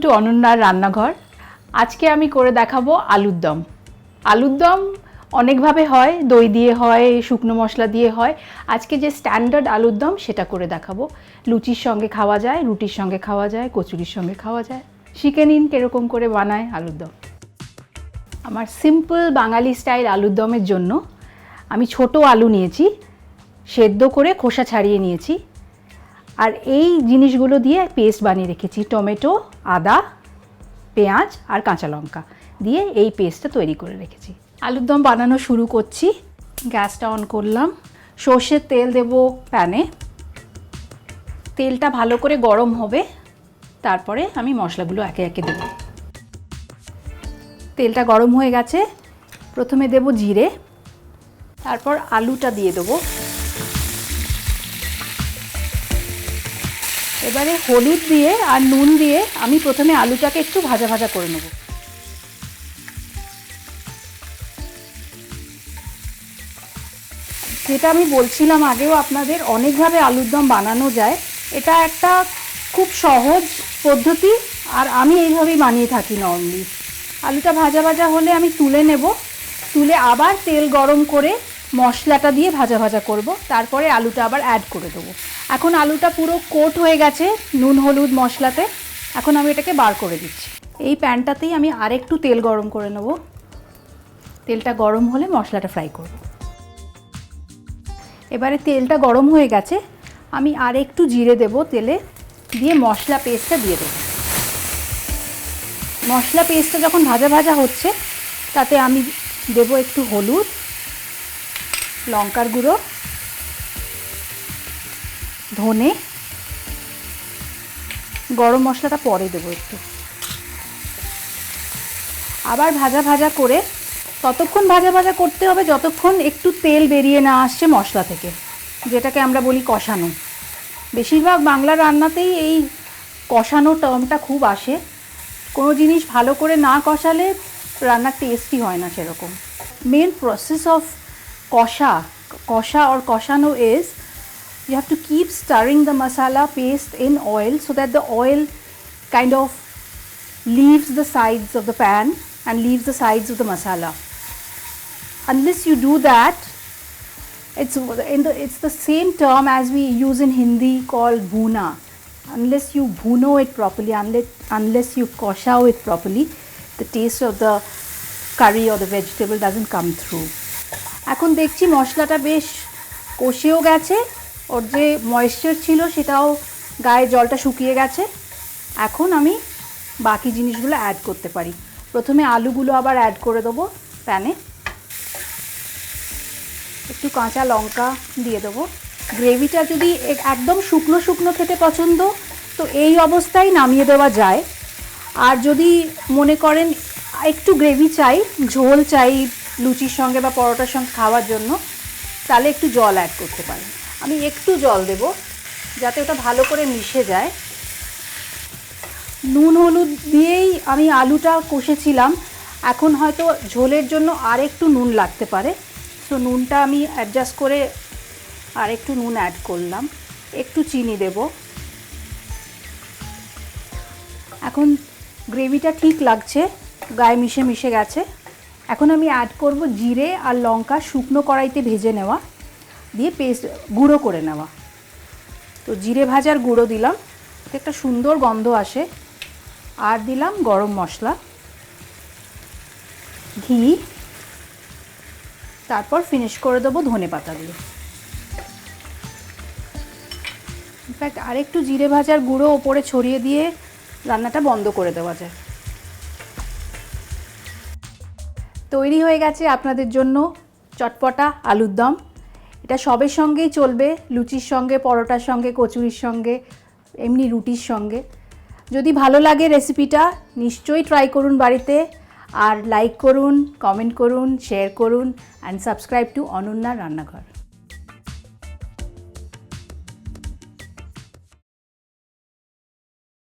Two অনন্যার রান্নাঘর। আজকে আমি করে দেখাবো আলুর দম। আলুর দম অনেকভাবে হয়, দই দিয়ে হয়, শুকনো মশলা দিয়ে হয়। আজকে যে স্ট্যান্ডার্ড আলুর দম সেটা করে দেখাবো। লুচির সঙ্গে খাওয়া যায়, রুটির সঙ্গে খাওয়া যায়, কচুরির সঙ্গে খাওয়া যায়। শিখে নিন কীরকম করে বানায় আলুর দম। আমার সিম্পল বাঙালি স্টাইল আলুর দমের জন্য আমি ছোট আলু নিয়েছি, সেদ্ধ করে খোসা ছাড়িয়ে নিয়েছি। আর এই জিনিসগুলো দিয়ে পেস্ট বানিয়ে রেখেছি, টমেটো, আদা, পেঁয়াজ আর কাঁচা লঙ্কা দিয়ে এই পেস্টটা তৈরি করে রেখেছি। আলুর দম বানানো শুরু করছি। গ্যাসটা অন করলাম, সর্ষের তেল দেব প্যানে। তেলটা ভালো করে গরম হবে, তারপরে আমি মশলাগুলো একে একে দেব। তেলটা গরম হয়ে গেছে, প্রথমে দেব জিরে, তারপর আলুটা দিয়ে দেবো। এবারে হলুদ দিয়ে আর নুন দিয়ে আমি প্রথমে আলুটাকে একটু ভাজা ভাজা করে নেব। যেটা আমি বলছিলাম আগেও আপনাদের, অনেকভাবে আলুর দম বানানো যায়। এটা একটা খুব সহজ পদ্ধতি আর আমি এইভাবেই বানিয়ে থাকি নর্মালি। আলুটা ভাজা ভাজা হলে আমি তুলে নেব, তুলে আবার তেল গরম করে মশলাটা দিয়ে ভাজা ভাজা করব, তারপরে আলুটা আবার অ্যাড করে দেবো। এখন আলুটা পুরো কোট হয়ে গেছে নুন হলুদ মশলাতে। এখন আমি এটাকে বার করে দিচ্ছি। এই প্যানটাতেই আমি আরেকটু তেল গরম করে নেব। তেলটা গরম হলে মশলাটা ফ্রাই করব। এবারে তেলটা গরম হয়ে গেছে, আমি আরেকটু জিরে দেব তেলে, দিয়ে মশলা পেস্টটা দিয়ে দেবো। মশলা পেস্টটা যখন ভাজা ভাজা হচ্ছে, তাতে আমি দেব একটু হলুদ, লঙ্কার গুঁড়ো, ধনে, গরম মশলাটা পরে দেবো একটু। আবার ভাজা ভাজা করে, ততক্ষণ ভাজা ভাজা করতে হবে যতক্ষণ একটু তেল বেরিয়ে না আসছে মশলা থেকে, যেটাকে আমরা বলি কষানো। বেশিরভাগ বাংলা রান্নাতেই এই কষানো টার্মটা খুব আসে। কোনো জিনিস ভালো করে না কষালে রান্নার টেস্টই হয় না সেরকম। মেন প্রসেস অফ কষা or কষানো is you have to keep stirring the masala paste in oil so that the oil kind of leaves the sides of the pan and leaves the sides of the masala. Unless you do that, it's the same term as we use in Hindi called bhuna. Unless you bhuno it properly, unless you koshao it properly, the taste of the curry or the vegetable doesn't come through. এখন দেখছি মশলাটা বেশ কষেও গেছে, ওর যে moisture ছিল সেটাও, গায়ে জলটা শুকিয়ে গেছে। এখন আমি বাকি জিনিসগুলো অ্যাড করতে পারি। প্রথমে আলুগুলো আবার অ্যাড করে দেবো প্যানে, একটু কাঁচা লঙ্কা দিয়ে দেবো। গ্রেভিটা যদি একদম শুকনো শুকনো খেতে পছন্দ তো এই অবস্থায় নামিয়ে দেওয়া যায়। আর যদি মনে করেন একটু গ্রেভি চাই, ঝোল চাই লুচির সঙ্গে বা পরোটার সঙ্গে খাওয়ার জন্য, তাহলে একটু জল অ্যাড করতে পারেন। আমি একটু জল দেব যাতে ওটা ভালো করে মিশে যায়। নুন হলুদ দিয়েই আমি আলুটা কষেছিলাম, এখন হয়তো ঝোলের জন্য আর একটু নুন লাগতে পারে। সো নুনটা আমি অ্যাডজাস্ট করে আর একটু নুন অ্যাড করলাম। একটু চিনি দেব। এখন গ্রেভিটা ঠিক লাগছে, গায়ে মিশে মিশে গেছে। এখন আমি অ্যাড করব জিরে আর লঙ্কা শুকনো কড়াইতে ভেজে নেওয়া, দিয়ে পেস্ট গুঁড়ো করে নেওয়া। তো জিরে ভাজার গুঁড়ো দিলাম, একটা সুন্দর গন্ধ আসে। আর দিলাম গরম মশলা, ঘি, তারপর ফিনিশ করে দেবো ধনে পাতা দিয়ে। ইনফ্যাক্ট আরেকটু জিরে ভাজার গুঁড়ো ওপরে ছড়িয়ে দিয়ে রান্নাটা বন্ধ করে দেওয়া যায়। তৈরি হয়ে গেছে আপনাদের জন্য চটপটা আলুর দম। এটা সবের সঙ্গেই চলবে, লুচির সঙ্গে, পরোটার সঙ্গে, কচুরির সঙ্গে, এমনি রুটির সঙ্গে। যদি ভালো লাগে রেসিপিটা নিশ্চয়ই ট্রাই করুন বাড়িতে। আর লাইক করুন, কমেন্ট করুন, শেয়ার করুন অ্যান্ড সাবস্ক্রাইব টু অনন্যার রান্নাঘর।